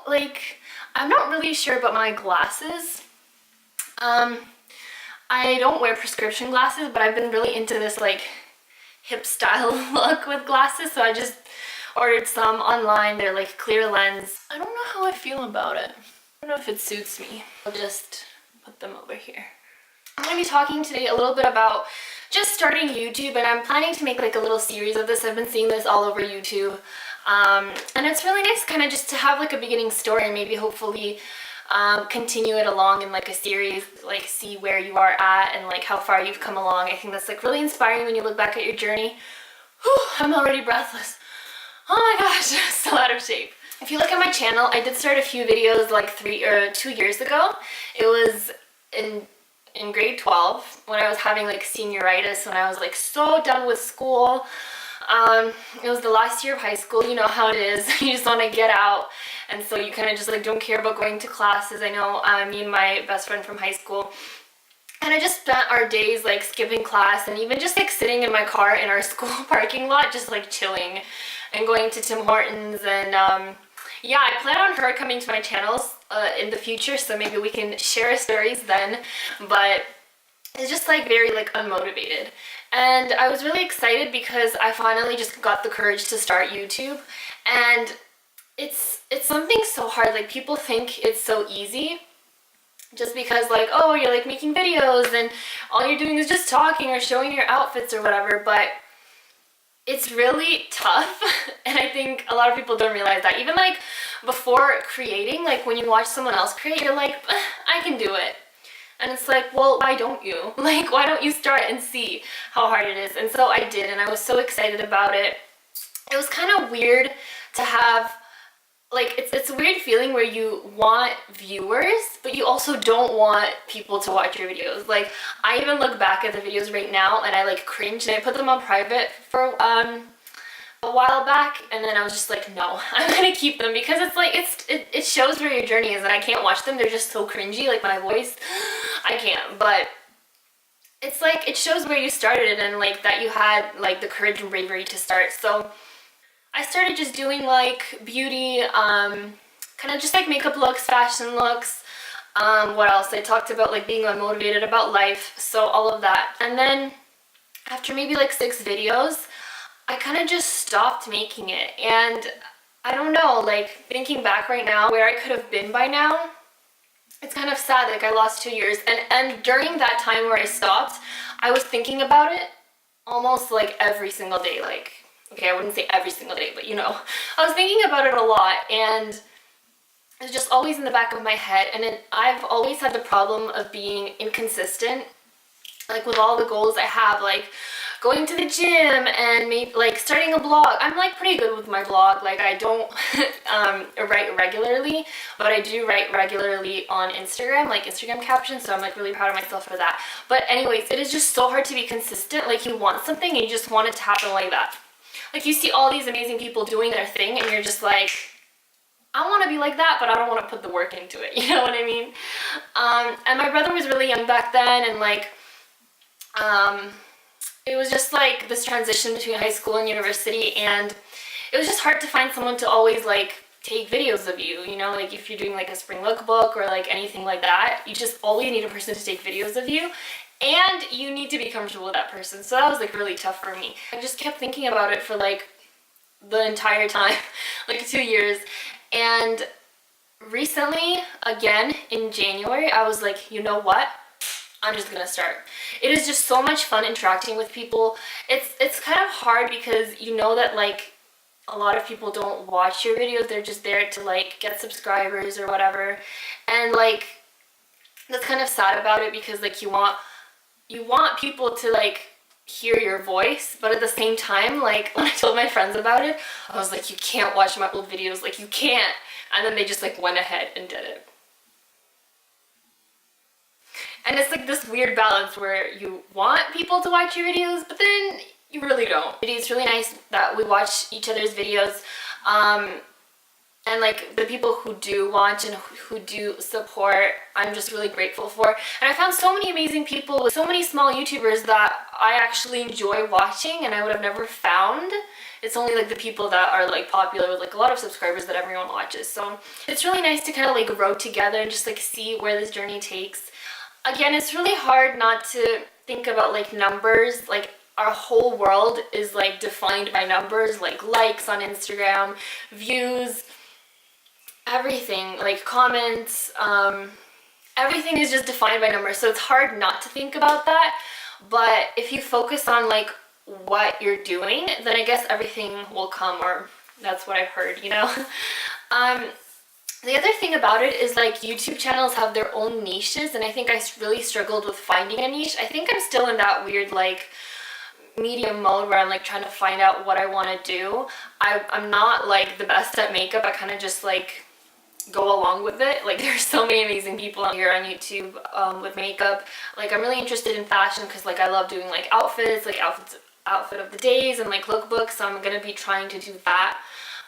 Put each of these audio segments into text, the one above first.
like, I'm not really sure about my glasses. I don't wear prescription glasses, but I've been really into this like hip style look with glasses, so I just ordered some online. They're like clear lens. I don't know how I feel about it. I don't know if it suits me. I'll just put them over here. I'm going to be talking today a little bit about just starting YouTube, and I'm planning to make like a little series of this. I've been seeing this all over YouTube, and it's really nice kind of just to have like a beginning story and maybe hopefully continue it along in like a series, like see where you are at and like how far you've come along. I think that's like really inspiring when you look back at your journey. Whew, I'm already breathless. Oh my gosh, so out of shape. If you look at my channel, I did start a few videos like 2 years ago. It was in grade 12 when I was having like senioritis, when I was like so done with school. It was the last year of high school. You know how it is. You just want to get out, and so you kind of just like don't care about going to classes. I know me and my best friend from high school and I just spent our days like skipping class and even just like sitting in my car in our school parking lot, just like chilling and going to Tim Hortons. And yeah, I plan on her coming to my channels in the future, so maybe we can share stories then. But it's just like very like unmotivated, and I was really excited because I finally just got the courage to start YouTube. And it's something so hard. Like, people think it's so easy just because like, oh, you're like making videos and all you're doing is just talking or showing your outfits or whatever, but it's really tough. And I think a lot of people don't realize that. Even like before creating, like when you watch someone else create, you're like, I can do it. And it's like, well, why don't you? Like, why don't you start and see how hard it is? And so I did, and I was so excited about it. It was kind of weird to have, like, it's a weird feeling where you want viewers, but you also don't want people to watch your videos. Like, I even look back at the videos right now and I like cringe, and I put them on private for a while back, and then I was just like, no, I'm gonna keep them because it's like it shows where your journey is, and I can't watch them. They're just so cringy. Like, my voice, I can't. But it's like it shows where you started and like that you had like the courage and bravery to start. So I started just doing like beauty, kind of just like makeup looks, fashion looks. What else? I talked about like being unmotivated about life, so all of that. And then after maybe like 6 videos, I kind of just stopped making it. And I don't know, like thinking back right now where I could have been by now, it's kind of sad. Like, I lost 2 years, and during that time where I stopped, I was thinking about it almost like every single day. Like, okay, I wouldn't say every single day, but you know, I was thinking about it a lot, and it was just always in the back of my head. And I've always had the problem of being inconsistent, like with all the goals I have, like going to the gym and maybe like starting a blog. I'm like pretty good with my blog. Like, I don't write regularly, but I do write regularly on Instagram, like Instagram captions, so I'm like really proud of myself for that. But anyways, it is just so hard to be consistent. Like, you want something and you just want it to happen like that. Like, you see all these amazing people doing their thing and you're just like, I want to be like that, but I don't want to put the work into it. You know what I mean? And my brother was really young back then, and like, it was just like this transition between high school and university, and it was just hard to find someone to always like take videos of you, you know, like if you're doing like a spring lookbook or like anything like that, you just always need a person to take videos of you, and you need to be comfortable with that person. So that was like really tough for me. I just kept thinking about it for like the entire time, like 2 years. And recently, again in January, I was like, you know what? I'm just gonna start. It is just so much fun interacting with people. It's kind of hard because you know that like a lot of people don't watch your videos. They're just there to like get subscribers or whatever. And like, that's kind of sad about it because like you want people to like hear your voice, but at the same time, like when I told my friends about it, I was like, you can't watch my old videos, like you can't. And then they just like went ahead and did it. And it's like this weird balance where you want people to watch your videos, but then you really don't. It's really nice that we watch each other's videos, and like the people who do watch and who do support, I'm just really grateful for. And I found so many amazing people, so many small YouTubers that I actually enjoy watching and I would have never found it's only like the people that are like popular with like a lot of subscribers that everyone watches. So it's really nice to kind of like grow together and just like see where this journey takes. Again, it's really hard not to think about like numbers. Like our whole world is like defined by numbers, like likes on Instagram, views, everything, like comments, everything is just defined by numbers. So it's hard not to think about that. But if you focus on like what you're doing, then I guess everything will come, or that's what I've heard, you know. The other thing about it is like YouTube channels have their own niches, and I think I really struggled with finding a niche. I think I'm still in that weird like medium mode where I'm like trying to find out what I want to do. I'm not like the best at makeup. I kind of just like go along with it. Like there's so many amazing people out here on YouTube with makeup. Like I'm really interested in fashion because like I love doing like outfits, like outfit of the days and like lookbooks, so I'm gonna be trying to do that.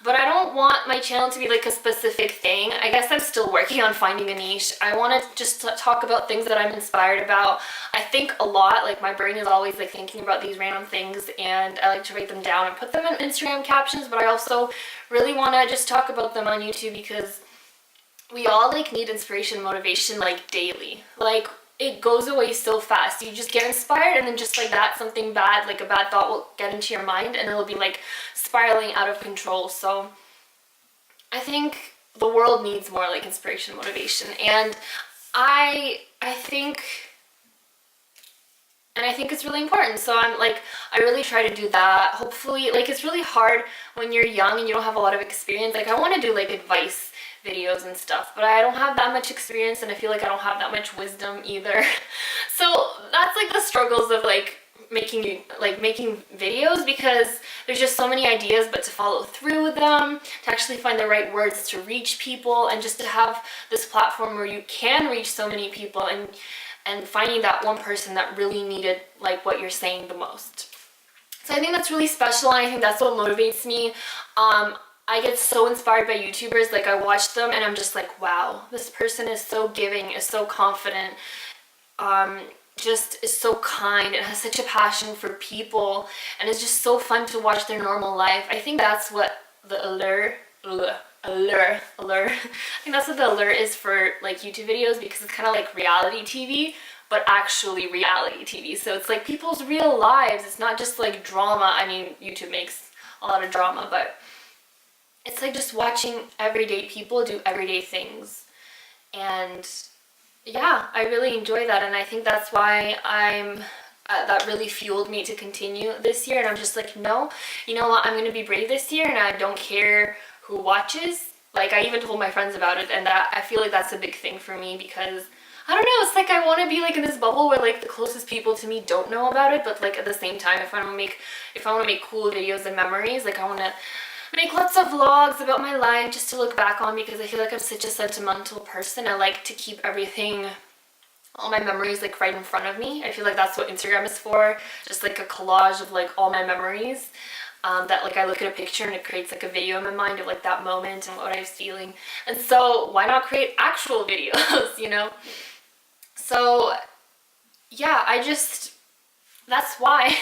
But I don't want my channel to be like a specific thing. I guess I'm still working on finding a niche. I want to just talk about things that I'm inspired about. I think a lot, like my brain is always like thinking about these random things, and I like to write them down and put them in Instagram captions, but I also really want to just talk about them on YouTube because we all like need inspiration, motivation like daily. Like it goes away so fast. You just get inspired and then just like that, something bad, like a bad thought will get into your mind and it'll be like spiraling out of control. So I think the world needs more like inspiration, motivation, and I think it's really important. So I'm like, I really try to do that. Hopefully, like it's really hard when you're young and you don't have a lot of experience. Like I want to do like advice videos and stuff, but I don't have that much experience, and I feel like I don't have that much wisdom either. So that's like the struggles of like making videos, because there's just so many ideas, but to follow through with them, to actually find the right words to reach people, and just to have this platform where you can reach so many people, and finding that one person that really needed like what you're saying the most. So I think that's really special, and I think that's what motivates me. I get so inspired by YouTubers. Like I watch them and I'm just like, wow, this person is so giving, is so confident, just is so kind and has such a passion for people, and it's just so fun to watch their normal life. I think that's what the allure I think that's what the allure is for like YouTube videos, because it's kind of like reality TV, but actually reality TV. So it's like people's real lives. It's not just like drama. I mean, YouTube makes a lot of drama, but it's like just watching everyday people do everyday things. And yeah, I really enjoy that, and I think that's why that really fueled me to continue this year. And I'm just like, no, you know what, I'm gonna be brave this year, and I don't care who watches. Like I even told my friends about it, and that I feel like that's a big thing for me, because I don't know, it's like I want to be like in this bubble where like the closest people to me don't know about it, but like at the same time, if I want to make cool videos and memories, like I want to make lots of vlogs about my life just to look back on, because I feel like I'm such a sentimental person. I like to keep everything, all my memories like right in front of me. I feel like that's what Instagram is for, just like a collage of like all my memories, that like I look at a picture and it creates like a video in my mind of like that moment and what I was feeling. And so why not create actual videos, you know? So yeah, that's why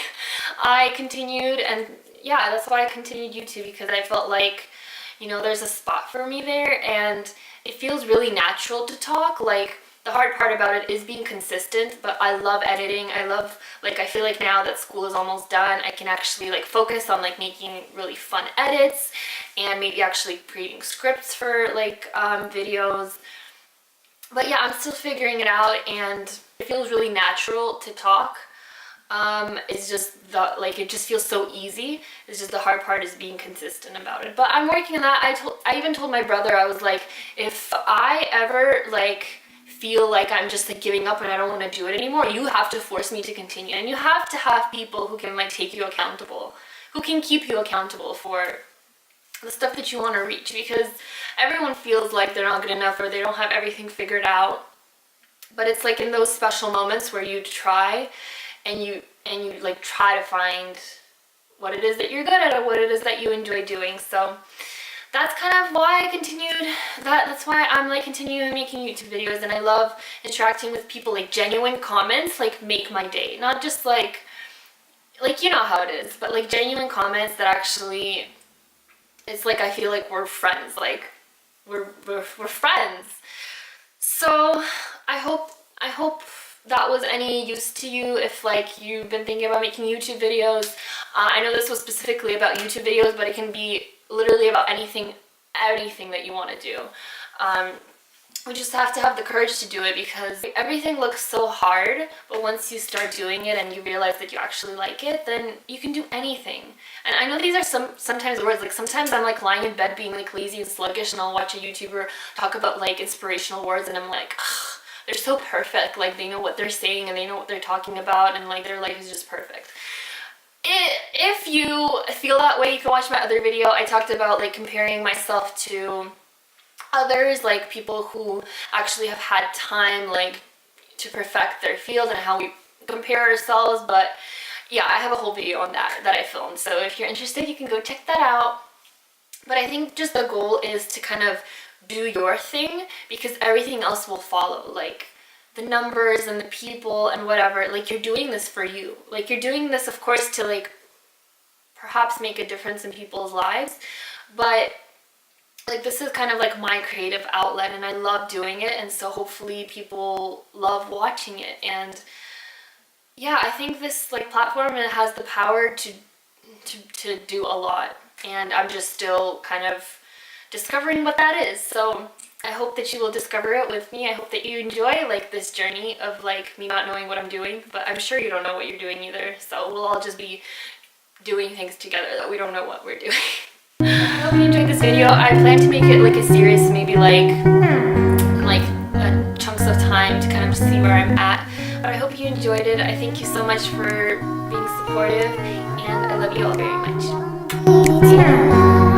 I continued, and yeah, that's why I continued YouTube, because I felt like, you know, there's a spot for me there, and it feels really natural to talk. Like the hard part about it is being consistent, but I love editing. I feel like now that school is almost done, I can actually like focus on like making really fun edits, and maybe actually creating scripts for like videos. But yeah, I'm still figuring it out, and it feels really natural to talk. It's just it just feels so easy. It's just the hard part is being consistent about it. But I'm working on that. I even told my brother, I was like, if I ever like feel like I'm just like giving up and I don't want to do it anymore, you have to force me to continue, and you have to have people who can like take you accountable, who can keep you accountable for the stuff that you want to reach, because everyone feels like they're not good enough or they don't have everything figured out. But it's like in those special moments where you try and you like try to find what it is that you're good at or what it is that you enjoy doing. So that's kind of why I continued that's why I'm like continuing making YouTube videos, and I love interacting with people. Like genuine comments like make my day, not just like like, you know how it is, but like genuine comments that actually, it's like I feel like we're friends, like we're friends. So I hope that was any use to you if like you've been thinking about making YouTube videos. I know this was specifically about YouTube videos, but it can be literally about anything that you want to do. We just have to have the courage to do it, because everything looks so hard, but once you start doing it and you realize that you actually like it, then you can do anything. And I know these are sometimes words, like sometimes I'm like lying in bed being like lazy and sluggish, and I'll watch a YouTuber talk about like inspirational words, and I'm like, ugh, they're so perfect, like they know what they're saying and they know what they're talking about, and like their life is just perfect. If you feel that way, you can watch my other video. I talked about like comparing myself to others, like people who actually have had time like to perfect their field, and how we compare ourselves. But yeah, I have a whole video on that I filmed, so if you're interested, you can go check that out. But I think just the goal is to kind of do your thing, because everything else will follow, like the numbers and the people and whatever. Like you're doing this for you, like you're doing this of course to like perhaps make a difference in people's lives, but like this is kind of like my creative outlet, and I love doing it, and so hopefully people love watching it. And yeah, I think this like platform, it has the power to do a lot, and I'm just still kind of discovering what that is. So I hope that you will discover it with me. I hope that you enjoy like this journey of like me not knowing what I'm doing, but I'm sure you don't know what you're doing either, so we'll all just be doing things together that we don't know what we're doing. I hope you enjoyed this video. I plan to make it like a series, maybe like chunks of time to kind of see where I'm at. But I hope you enjoyed it. I thank you so much for being supportive, and I love you all very much. See ya.